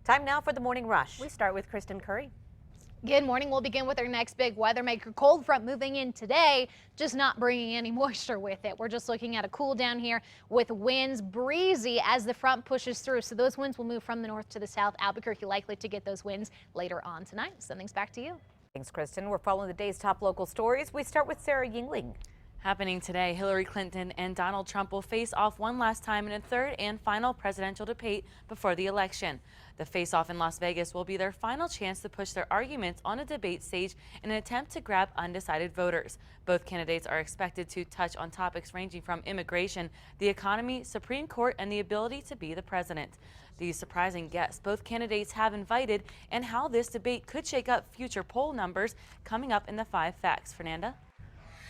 Time now for the morning rush. We start with Kristen Curry. Good morning. We'll begin with our next big weather maker. Cold front moving in today, just not bringing any moisture with it. We're just looking at a cool down here with winds breezy as the front pushes through. So those winds will move from the north to the south. Albuquerque likely to get those winds later on tonight. Something's back to you. Thanks, Kristen. We're following the day's top local stories. We start with Sarah Yingling. Happening today, Hillary Clinton and Donald Trump will face off one last time in a third and final presidential debate before the election. The face-off in Las Vegas will be their final chance to push their arguments on a debate stage in an attempt to grab undecided voters. Both candidates are expected to touch on topics ranging from immigration, the economy, Supreme Court, and the ability to be the president. These surprising guests both candidates have invited, and how this debate could shake up future poll numbers coming up in the 5 Facts. Fernanda?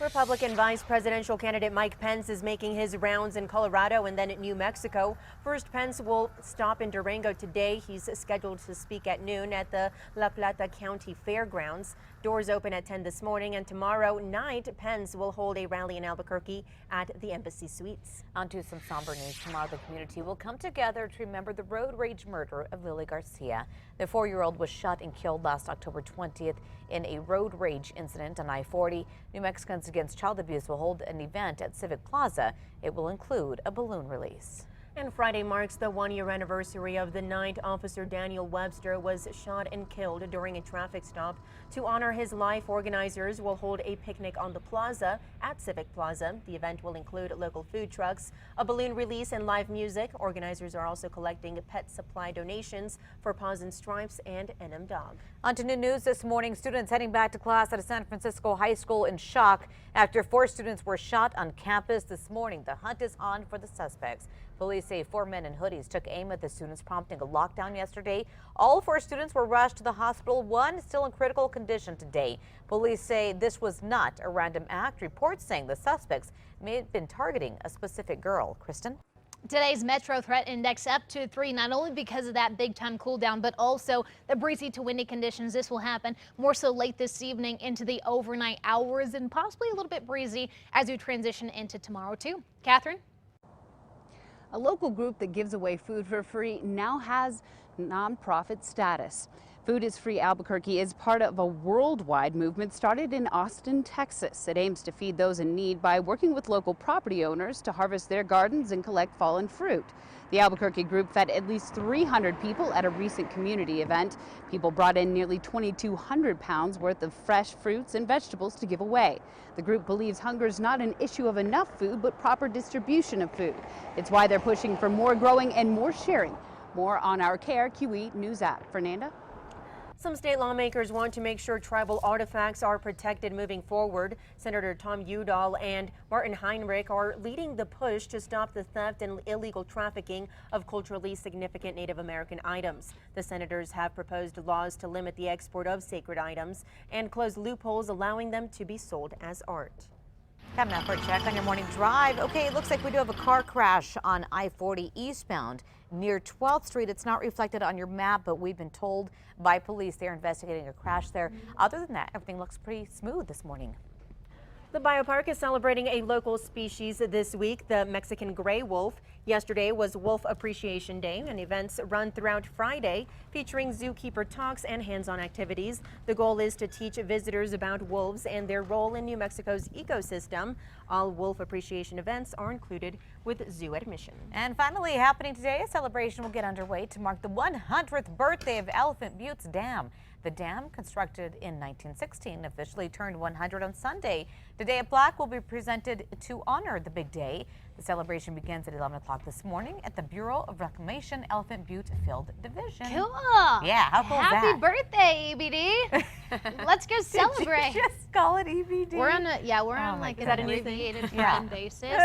Republican vice presidential candidate Mike Pence is making his rounds in Colorado and then at New Mexico. First, Pence will stop in Durango today. He's scheduled to speak at noon at the La Plata County Fairgrounds. Doors open at 10 this morning, and tomorrow night, Pence will hold a rally in Albuquerque at the Embassy Suites. On to some somber news. Tomorrow, the community will come together to remember the road rage murder of Lily Garcia. The 4-year-old was shot and killed last October 20th in a road rage incident on I-40. New Mexicans Against Child Abuse will hold an event at Civic Plaza. It will include a balloon release. And Friday marks the 1-year anniversary of the night Officer Daniel Webster was shot and killed during a traffic stop. To honor his life, organizers will hold a picnic on the plaza at Civic Plaza. The event will include local food trucks, a balloon release, and live music. Organizers are also collecting pet supply donations for Paws and Stripes and NM Dog. On to new news this morning. Students heading back to class at a San Francisco high school in shock after 4 students were shot on campus this morning. The hunt is on for the suspects. Police say 4 men in hoodies took aim at the students, prompting a lockdown yesterday. All 4 students were rushed to the hospital. 1 still in critical condition today. Police say this was not a random act. Reports saying the suspects may have been targeting a specific girl. Kristen? Today's Metro Threat Index up to 3, not only because of that big time cool down, but also the breezy to windy conditions. This will happen more so late this evening into the overnight hours, and possibly a little bit breezy as we transition into tomorrow too. Catherine? A local group that gives away food for free now has nonprofit status. Food is Free Albuquerque is part of a worldwide movement started in Austin, Texas. It aims to feed those in need by working with local property owners to harvest their gardens and collect fallen fruit. The Albuquerque group fed at least 300 people at a recent community event. People brought in nearly 2,200 pounds worth of fresh fruits and vegetables to give away. The group believes hunger is not an issue of enough food, but proper distribution of food. It's why they're pushing for more growing and more sharing. More on our KRQE News app. Fernanda? Some state lawmakers want to make sure tribal artifacts are protected moving forward. Senator Tom Udall and Martin Heinrich are leading the push to stop the theft and illegal trafficking of culturally significant Native American items. The senators have proposed laws to limit the export of sacred items and close loopholes allowing them to be sold as art. Time now for a check on your morning drive. Okay, it looks like we do have a car crash on I-40 eastbound near 12th Street. It's not reflected on your map, but we've been told by police they're investigating a crash there. Other than that, everything looks pretty smooth this morning. The BioPark is celebrating a local species this week, the Mexican gray wolf. Yesterday was Wolf Appreciation Day, and events run throughout Friday featuring zookeeper talks and hands-on activities. The goal is to teach visitors about wolves and their role in New Mexico's ecosystem. All Wolf Appreciation events are included with zoo admission. And finally, happening today, a celebration will get underway to mark the 100th birthday of Elephant Butte's Dam. The dam, constructed in 1916, officially turned 100 on Sunday. Today, a plaque will be presented to honor the big day. The celebration begins at 11 o'clock this morning at the Bureau of Reclamation Elephant Butte Field Division. Cool. Yeah, how cool is that? Happy birthday, EBD. Let's go celebrate. Did you just call it EBD? We're on like an abbreviated friend basis.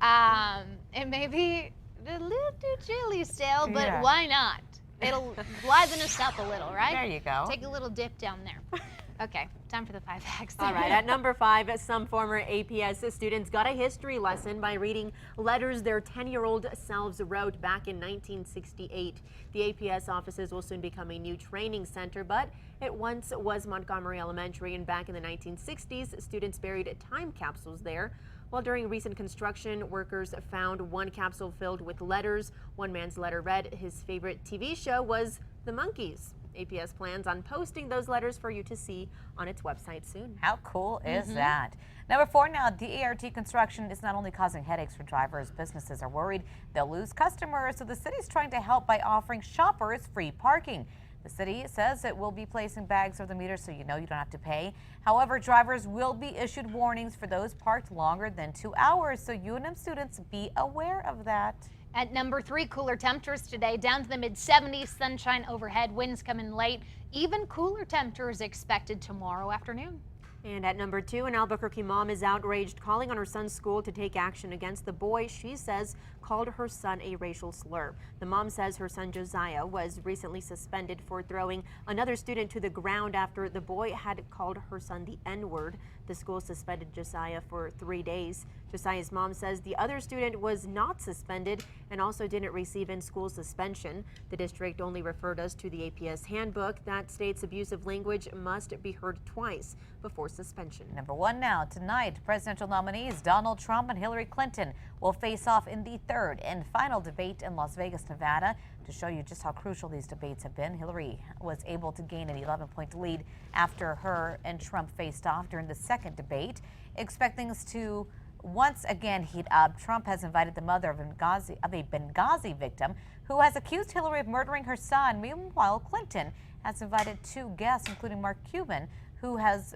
It may be a little too chilly still, but why not? It'll liven us up a little, right? There you go. Take a little dip down there. Okay, time for the 5 Facts. All right, at number 5, some former APS students got a history lesson by reading letters their 10-year-old selves wrote back in 1968. The APS offices will soon become a new training center, but it once was Montgomery Elementary, and back in the 1960s, students buried time capsules there. While during recent construction, workers found one capsule filled with letters. One man's letter read his favorite TV show was The Monkees. APS plans on posting those letters for you to see on its website soon. How cool is that? Number 4 now, DART construction is not only causing headaches for drivers, businesses are worried they'll lose customers, so the city's trying to help by offering shoppers free parking. The city says it will be placing bags over the meter so you know you don't have to pay. However, drivers will be issued warnings for those parked longer than 2 hours, so UNM students be aware of that. At number 3, cooler temperatures today, down to the mid-70s, sunshine overhead, winds come in late. Even cooler temperatures expected tomorrow afternoon. And at number 2, an Albuquerque mom is outraged, calling on her son's school to take action against the boy she says called her son a racial slur. The mom says her son Josiah was recently suspended for throwing another student to the ground after the boy had called her son the N-word. The school suspended Josiah for 3 days. Josiah's mom says the other student was not suspended and also didn't receive in-school suspension. The district only referred us to the APS handbook that states abusive language must be heard twice before suspension. Number 1 now, tonight, presidential nominees Donald Trump and Hillary Clinton will face off in the third and final debate in Las Vegas, Nevada. To show you just how crucial these debates have been, Hillary was able to gain an 11-point lead after her and Trump faced off during the second debate. Expect things to once again heat up. Trump has invited the mother of a Benghazi victim who has accused Hillary of murdering her son. Meanwhile, Clinton has invited 2 guests, including Mark Cuban, who has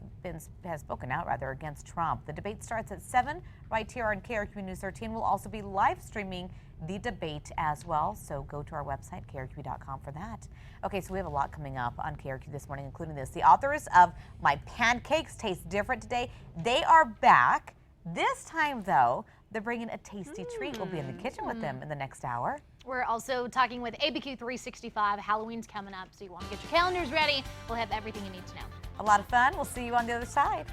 spoken out against Trump. The debate starts at 7 right here on KRQE News 13. We'll also be live streaming the debate as well, so go to our website, krqe.com, for that. Okay, so we have a lot coming up on KRQE this morning, including this. The authors of My Pancakes Taste Different today, they are back. This time, though, they're bringing a tasty treat. We'll be in the kitchen with them in the next hour. We're also talking with ABQ 365. Halloween's coming up, so you want to get your calendars ready. We'll have everything you need to know. A lot of fun. We'll see you on the other side.